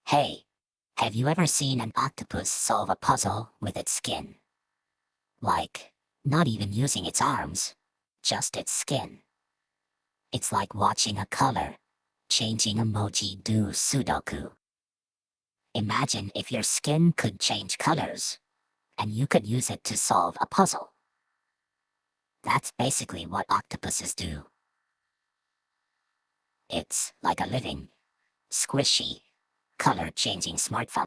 Hey, have you ever seen an octopus solve a puzzle with its skin? Like, not even using its arms, just its skin. It's like watching a color changing emoji do Sudoku. Imagine if your skin could change colors, and you could use it to solve a puzzle. That's basically what octopuses do. It's like a living, squishy, color-changing smartphone.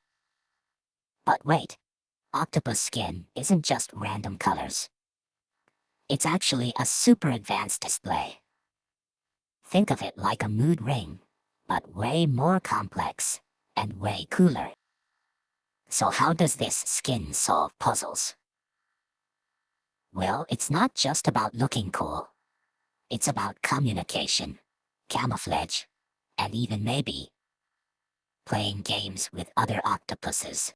But wait, octopus skin isn't just random colors. It's actually a super advanced display. Think of it like a mood ring, but way more complex and way cooler. So how does this skin solve puzzles? Well, it's not just about looking cool. It's about communication, camouflage, and even maybe playing games with other octopuses.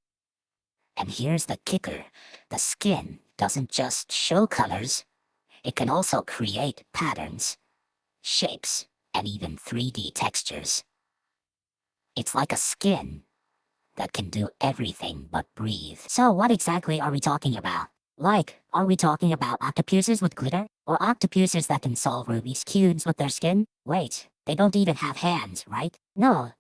And here's the kicker. The skin doesn't just show colors, it can also create patterns, shapes, and even 3D textures. It's like a skin that can do everything but breathe. So what exactly are we talking about? Like, are we talking about octopuses with glitter? Or octopuses that can solve Rubik's cubes with their skin? Wait, they don't even have hands, right? No.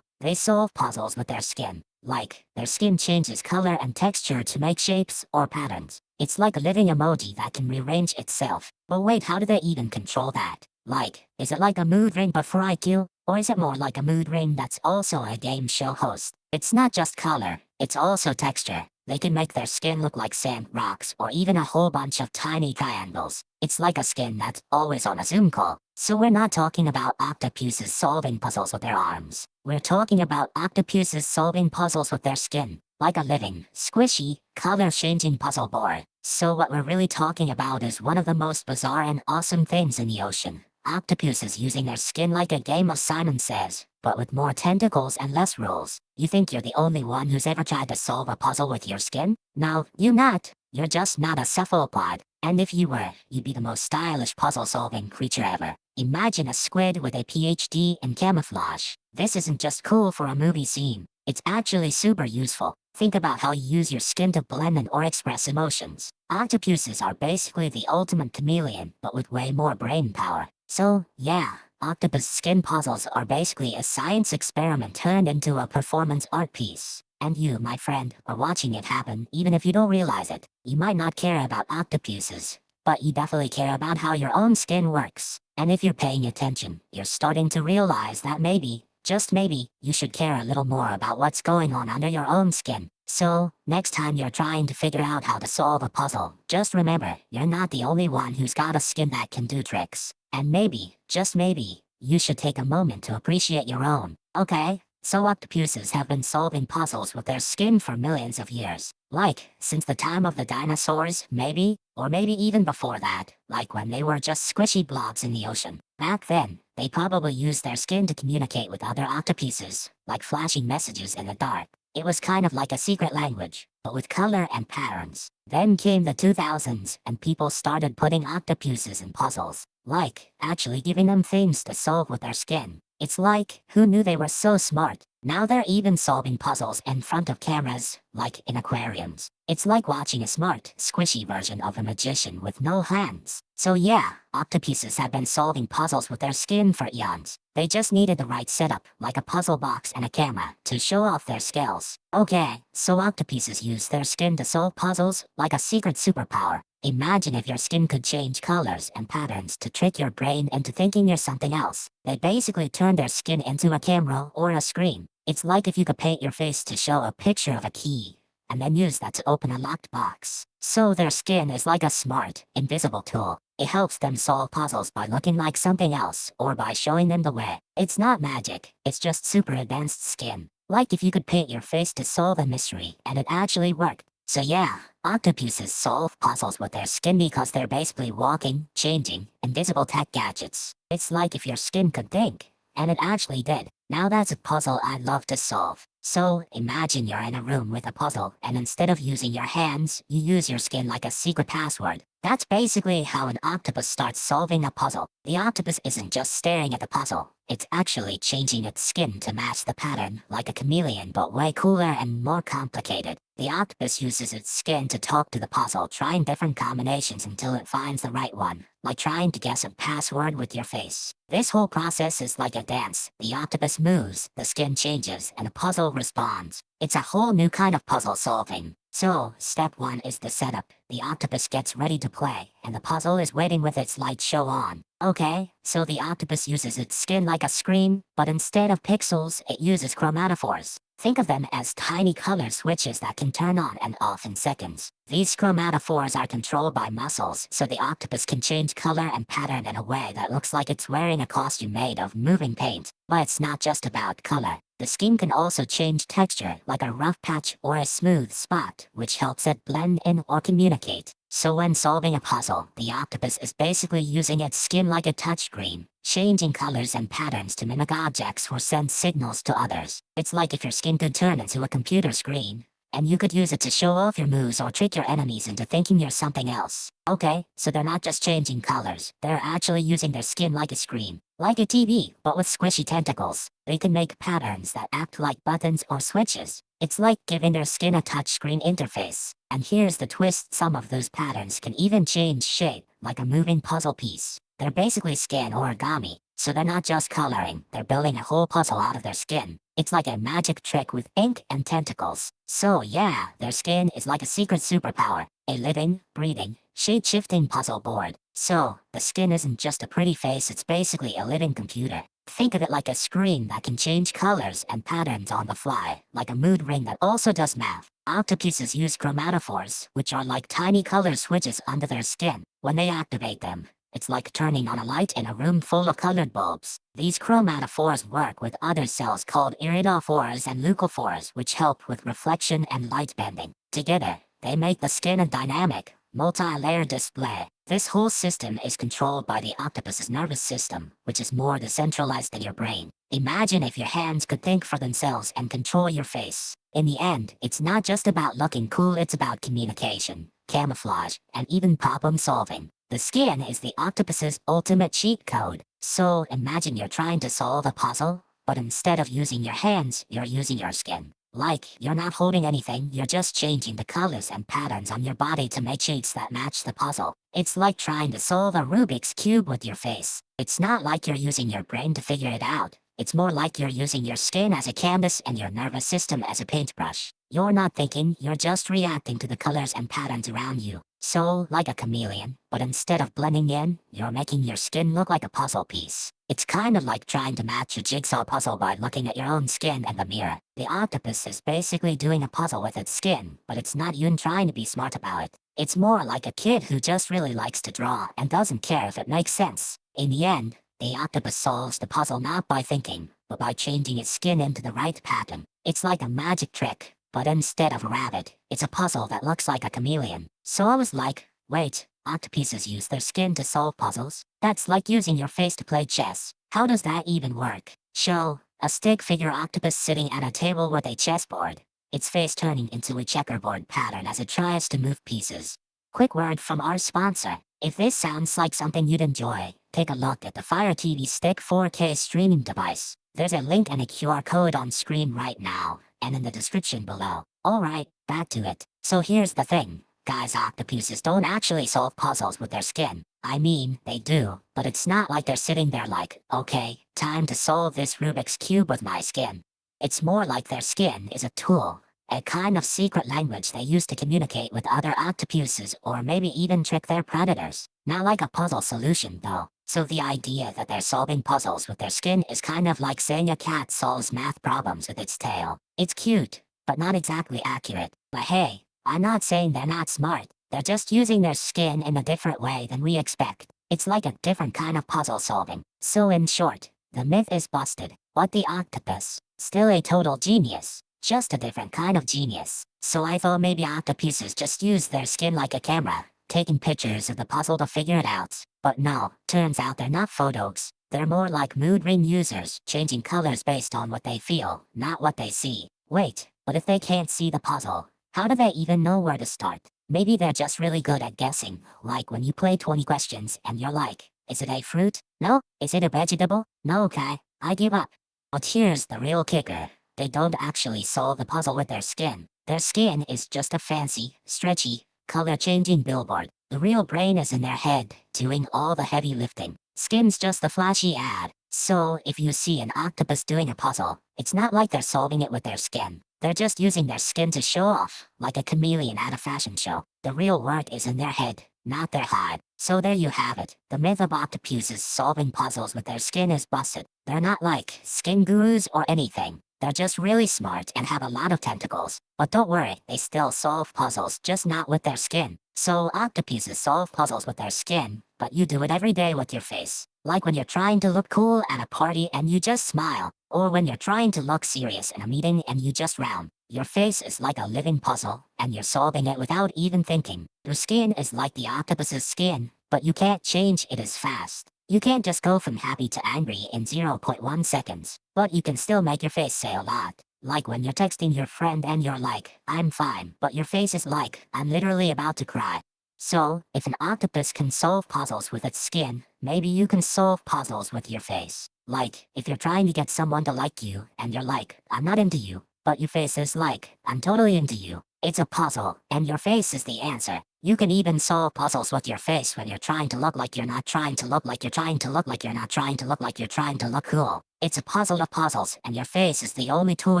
They solve puzzles with their skin. Like, their skin changes color and texture to make shapes or patterns. It's like a living emoji that can rearrange itself. But wait, how do they even control that? Like, is it like a mood ring but for IQ? Or is it more like a mood ring that's also a game show host? It's not just color, it's also texture. They can make their skin look like sand, rocks, or even a whole bunch of tiny triangles. It's like a skin that's always on a Zoom call. So we're not talking about octopuses solving puzzles with their arms. We're talking about octopuses solving puzzles with their skin, like a living, squishy, color-changing puzzle board. So what we're really talking about is one of the most bizarre and awesome things in the ocean. Octopuses using their skin like a game of Simon Says, but with more tentacles and less rules. You think you're the only one who's ever tried to solve a puzzle with your skin? No, you're not. You're just not a cephalopod. And if you were, you'd be the most stylish puzzle-solving creature ever. Imagine a squid with a PhD in camouflage. This isn't just cool for a movie scene. It's actually super useful. Think about how you use your skin to blend in or express emotions. Octopuses are basically the ultimate chameleon, but with way more brain power. So, yeah, octopus skin puzzles are basically a science experiment turned into a performance art piece. And you, my friend, are watching it happen even if you don't realize it. You might not care about octopuses, but you definitely care about how your own skin works. And if you're paying attention, you're starting to realize that maybe, just maybe, you should care a little more about what's going on under your own skin. So, next time you're trying to figure out how to solve a puzzle, just remember, you're not the only one who's got a skin that can do tricks. And maybe, just maybe, you should take a moment to appreciate your own. Okay, so octopuses have been solving puzzles with their skin for millions of years. Like, since the time of the dinosaurs, maybe? Or maybe even before that, like when they were just squishy blobs in the ocean. Back then, they probably used their skin to communicate with other octopuses, like flashing messages in the dark. It was kind of like a secret language, but with color and patterns. Then came the 2000s, and people started putting octopuses in puzzles. Like, actually giving them things to solve with their skin. It's like, who knew they were so smart? Now they're even solving puzzles in front of cameras, like in aquariums. It's like watching a smart, squishy version of a magician with no hands. So yeah, octopuses have been solving puzzles with their skin for eons. They just needed the right setup, like a puzzle box and a camera, to show off their skills. Okay, so octopuses use their skin to solve puzzles, like a secret superpower. Imagine if your skin could change colors and patterns to trick your brain into thinking you're something else. They basically turn their skin into a camera or a screen. It's like if you could paint your face to show a picture of a key, and then use that to open a locked box. So their skin is like a smart, invisible tool. It helps them solve puzzles by looking like something else, or by showing them the way. It's not magic, it's just super advanced skin. Like if you could paint your face to solve a mystery, and it actually worked. So yeah, octopuses solve puzzles with their skin because they're basically walking, changing, invisible tech gadgets. It's like if your skin could think, and it actually did. Now that's a puzzle I'd love to solve. So, imagine you're in a room with a puzzle, and instead of using your hands, you use your skin like a secret password. That's basically how an octopus starts solving a puzzle. The octopus isn't just staring at the puzzle, it's actually changing its skin to match the pattern, like a chameleon, but way cooler and more complicated. The octopus uses its skin to talk to the puzzle, trying different combinations until it finds the right one, like trying to guess a password with your face. This whole process is like a dance. The octopus moves, the skin changes, and the puzzle responds. It's a whole new kind of puzzle solving. So, step 1 is the setup. The octopus gets ready to play, and the puzzle is waiting with its light show on. Okay, so the octopus uses its skin like a screen, but instead of pixels, it uses chromatophores. Think of them as tiny color switches that can turn on and off in seconds. These chromatophores are controlled by muscles, so the octopus can change color and pattern in a way that looks like it's wearing a costume made of moving paint. But it's not just about color. The skin can also change texture, like a rough patch or a smooth spot, which helps it blend in or communicate. So when solving a puzzle, the octopus is basically using its skin like a touchscreen, changing colors and patterns to mimic objects or send signals to others. It's like if your skin could turn into a computer screen, and you could use it to show off your moves or trick your enemies into thinking you're something else. Okay, so they're not just changing colors, they're actually using their skin like a screen. Like a TV, but with squishy tentacles. They can make patterns that act like buttons or switches. It's like giving their skin a touchscreen interface. And here's the twist, some of those patterns can even change shape, like a moving puzzle piece. They're basically skin origami, so they're not just coloring, they're building a whole puzzle out of their skin. It's like a magic trick with ink and tentacles. So yeah, their skin is like a secret superpower, a living, breathing, shape-shifting puzzle board. So, the skin isn't just a pretty face, it's basically a living computer. Think of it like a screen that can change colors and patterns on the fly, like a mood ring that also does math. Octopuses use chromatophores, which are like tiny color switches under their skin. When they activate them, it's like turning on a light in a room full of colored bulbs. These chromatophores work with other cells called iridophores and leucophores, which help with reflection and light bending. Together, they make the skin a dynamic, multi-layer display. This whole system is controlled by the octopus's nervous system, which is more decentralized than your brain. Imagine if your hands could think for themselves and control your face. In the end, it's not just about looking cool, it's about communication, camouflage, and even problem solving. The skin is the octopus's ultimate cheat code. So imagine you're trying to solve a puzzle, but instead of using your hands, you're using your skin. Like, you're not holding anything, you're just changing the colors and patterns on your body to make shapes that match the puzzle. It's like trying to solve a Rubik's Cube with your face. It's not like you're using your brain to figure it out. It's more like you're using your skin as a canvas and your nervous system as a paintbrush. You're not thinking, you're just reacting to the colors and patterns around you. So, like a chameleon, but instead of blending in, you're making your skin look like a puzzle piece. It's kind of like trying to match a jigsaw puzzle by looking at your own skin in the mirror. The octopus is basically doing a puzzle with its skin, but it's not you trying to be smart about it. It's more like a kid who just really likes to draw and doesn't care if it makes sense. In the end, the octopus solves the puzzle not by thinking, but by changing its skin into the right pattern. It's like a magic trick, but instead of a rabbit, it's a puzzle that looks like a chameleon. So I was like, wait, octopuses use their skin to solve puzzles? That's like using your face to play chess. How does that even work? Show a stick figure octopus sitting at a table with a chessboard, its face turning into a checkerboard pattern as it tries to move pieces. Quick word from our sponsor. If this sounds like something you'd enjoy, take a look at the Fire TV Stick 4K streaming device. There's a link and a QR code on screen right now, and in the description below. Alright, back to it. So here's the thing. Guys, octopuses don't actually solve puzzles with their skin. I mean, they do, but it's not like they're sitting there like, okay, time to solve this Rubik's Cube with my skin. It's more like their skin is a tool, a kind of secret language they use to communicate with other octopuses or maybe even trick their predators. Not like a puzzle solution though. So the idea that they're solving puzzles with their skin is kind of like saying a cat solves math problems with its tail. It's cute, but not exactly accurate. But hey, I'm not saying they're not smart. They're just using their skin in a different way than we expect. It's like a different kind of puzzle solving. So in short, the myth is busted. But the octopus, still a total genius. Just a different kind of genius. So I thought maybe octopuses just use their skin like a camera, taking pictures of the puzzle to figure it out. But no, turns out they're not photos. They're more like mood ring users, changing colors based on what they feel, not what they see. Wait, but if they can't see the puzzle, how do they even know where to start? Maybe they're just really good at guessing, like when you play 20 questions and you're like, is it a fruit? No. Is it a vegetable? No, okay, I give up. But here's the real kicker. They don't actually solve the puzzle with their skin. Their skin is just a fancy, stretchy, color-changing billboard. The real brain is in their head, doing all the heavy lifting. Skin's just a flashy ad. So, if you see an octopus doing a puzzle, it's not like they're solving it with their skin. They're just using their skin to show off, like a chameleon at a fashion show. The real work is in their head, not their hide. So there you have it. The myth of octopuses solving puzzles with their skin is busted. They're not like skin gurus or anything. They're just really smart and have a lot of tentacles. But don't worry, they still solve puzzles, just not with their skin. So octopuses solve puzzles with their skin, but you do it every day with your face. Like when you're trying to look cool at a party and you just smile. Or when you're trying to look serious in a meeting and you just frown. Your face is like a living puzzle, and you're solving it without even thinking. Your skin is like the octopus's skin, but you can't change it as fast. You can't just go from happy to angry in 0.1 seconds, but you can still make your face say a lot. Like when you're texting your friend and you're like, I'm fine, but your face is like, I'm literally about to cry. So, if an octopus can solve puzzles with its skin, maybe you can solve puzzles with your face. Like, if you're trying to get someone to like you, and you're like, I'm not into you, but your face is like, I'm totally into you. It's a puzzle, and your face is the answer. You can even solve puzzles with your face when you're trying to look like you're not trying to look like you're trying to look like you're not trying to look like you're trying to look cool. It's a puzzle of puzzles, and your face is the only tool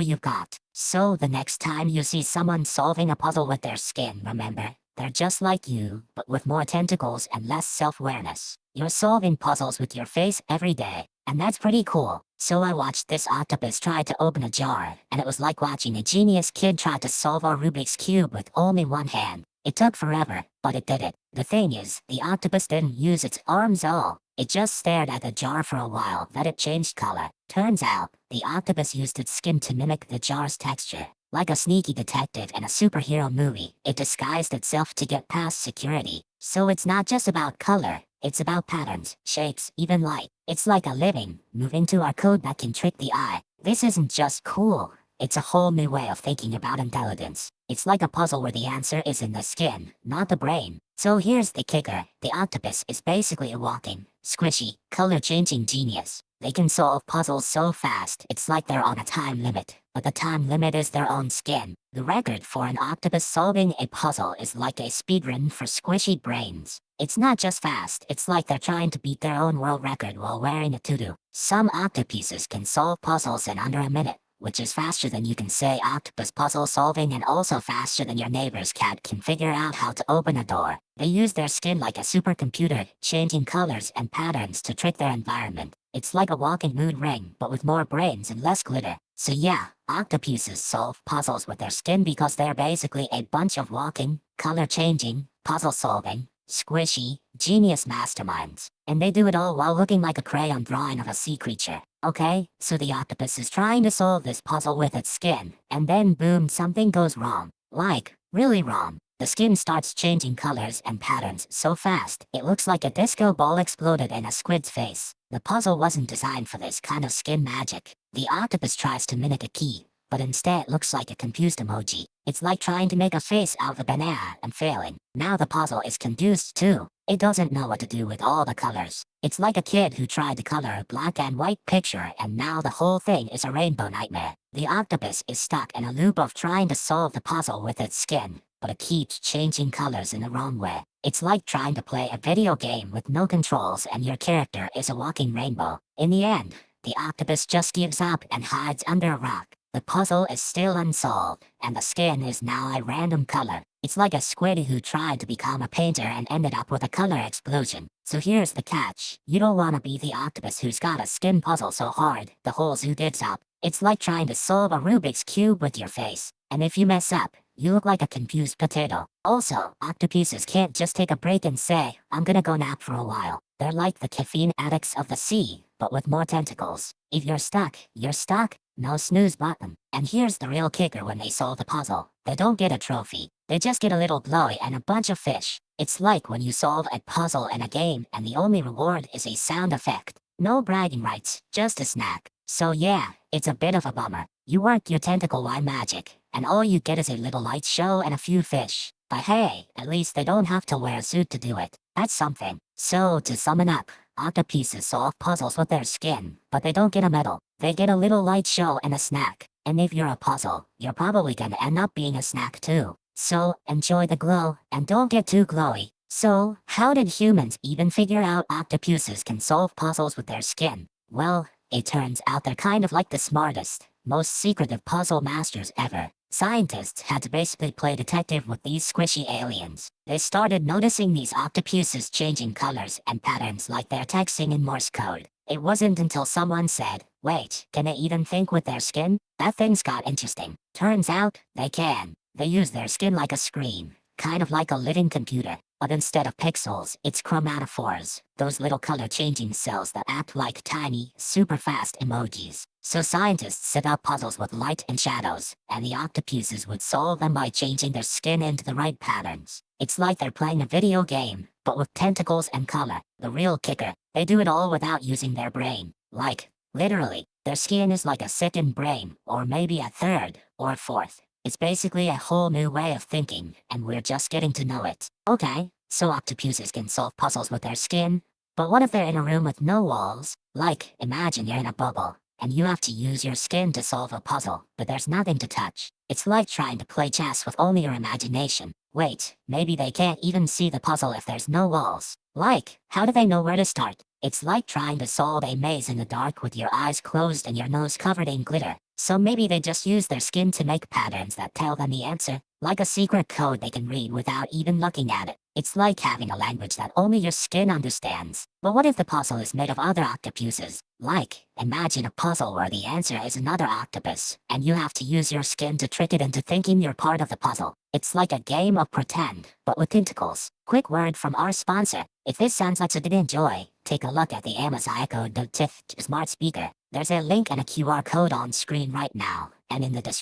you've got. So the next time you see someone solving a puzzle with their skin, remember, they're just like you, but with more tentacles and less self-awareness. You're solving puzzles with your face every day, and that's pretty cool. So I watched this octopus try to open a jar, and it was like watching a genius kid try to solve a Rubik's Cube with only one hand. It took forever, but it did it. The thing is, the octopus didn't use its arms at all. It just stared at the jar for a while, then it changed color. Turns out, the octopus used its skin to mimic the jar's texture. Like a sneaky detective in a superhero movie, it disguised itself to get past security. So it's not just about color, it's about patterns, shapes, even light. It's like a living, moving to our code that can trick the eye. This isn't just cool, it's a whole new way of thinking about intelligence. It's like a puzzle where the answer is in the skin, not the brain. So here's the kicker, the octopus is basically a walking, squishy, color-changing genius. They can solve puzzles so fast, it's like they're on a time limit. But the time limit is their own skin. The record for an octopus solving a puzzle is like a speedrun for squishy brains. It's not just fast, it's like they're trying to beat their own world record while wearing a tutu. Some octopuses can solve puzzles in under a minute, which is faster than you can say octopus puzzle solving and also faster than your neighbor's cat can figure out how to open a door. They use their skin like a supercomputer, changing colors and patterns to trick their environment. It's like a walking mood ring, but with more brains and less glitter. So yeah, octopuses solve puzzles with their skin because they're basically a bunch of walking, color-changing, puzzle-solving, squishy, genius masterminds. And they do it all while looking like a crayon drawing of a sea creature. Okay, so the octopus is trying to solve this puzzle with its skin, and then boom, something goes wrong. Like, really wrong. The skin starts changing colors and patterns so fast, it looks like a disco ball exploded in a squid's face. The puzzle wasn't designed for this kind of skin magic. The octopus tries to mimic a key, but instead looks like a confused emoji. It's like trying to make a face out of a banana and failing. Now the puzzle is confused too. It doesn't know what to do with all the colors. It's like a kid who tried to color a black and white picture and now the whole thing is a rainbow nightmare. The octopus is stuck in a loop of trying to solve the puzzle with its skin, but it keeps changing colors in the wrong way. It's like trying to play a video game with no controls and your character is a walking rainbow. In the end, the octopus just gives up and hides under a rock. The puzzle is still unsolved, and the skin is now a random color. It's like a squid who tried to become a painter and ended up with a color explosion. So here's the catch. You don't want to be the octopus who's got a skin puzzle so hard, the whole zoo gives up. It's like trying to solve a Rubik's Cube with your face. And if you mess up, you look like a confused potato. Also, octopuses can't just take a break and say, I'm gonna go nap for a while. They're like the caffeine addicts of the sea, but with more tentacles. If you're stuck, you're stuck. No snooze button. And here's the real kicker when they solve the puzzle. They don't get a trophy. They just get a little blowy and a bunch of fish. It's like when you solve a puzzle in a game and the only reward is a sound effect. No bragging rights, just a snack. So yeah, it's a bit of a bummer. You work your tentacle line magic, and all you get is a little light show and a few fish. But hey, at least they don't have to wear a suit to do it. That's something. So, to sum it up, Octopuses solve puzzles with their skin, but they don't get a medal. They get a little light show and a snack. And if you're a puzzle, you're probably gonna end up being a snack too. So, enjoy the glow, and don't get too glowy. So, how did humans even figure out octopuses can solve puzzles with their skin? Well, it turns out they're kind of like the smartest, most secretive puzzle masters ever. Scientists had to basically play detective with these squishy aliens. They started noticing these octopuses changing colors and patterns like they're texting in Morse code. It wasn't until someone said, "Wait, can they even think with their skin?" that things got interesting. Turns out, they can. They use their skin like a screen, kind of like a living computer. But instead of pixels, it's chromatophores, those little color-changing cells that act like tiny, super-fast emojis. So scientists set up puzzles with light and shadows, and the octopuses would solve them by changing their skin into the right patterns. It's like they're playing a video game, but with tentacles and color. The real kicker, they do it all without using their brain. Like, literally, their skin is like a second brain, or maybe a third, or a fourth. It's basically a whole new way of thinking, and we're just getting to know it. Okay, so octopuses can solve puzzles with their skin, but what if they're in a room with no walls? Like, imagine you're in a bubble, and you have to use your skin to solve a puzzle, but there's nothing to touch. It's like trying to play chess with only your imagination. Wait, maybe they can't even see the puzzle if there's no walls. Like, how do they know where to start? It's like trying to solve a maze in the dark with your eyes closed and your nose covered in glitter. So maybe they just use their skin to make patterns that tell them the answer, like a secret code they can read without even looking at it. It's like having a language that only your skin understands. But what if the puzzle is made of other octopuses? Like, imagine a puzzle where the answer is another octopus, and you have to use your skin to trick it into thinking you're part of the puzzle. It's like a game of pretend, but with tentacles. Quick word from our sponsor. If this sounds like you did enjoy, take a look at the Amazon Echo Dot Smart Speaker. There's a link and a QR code on screen right now, and in the description.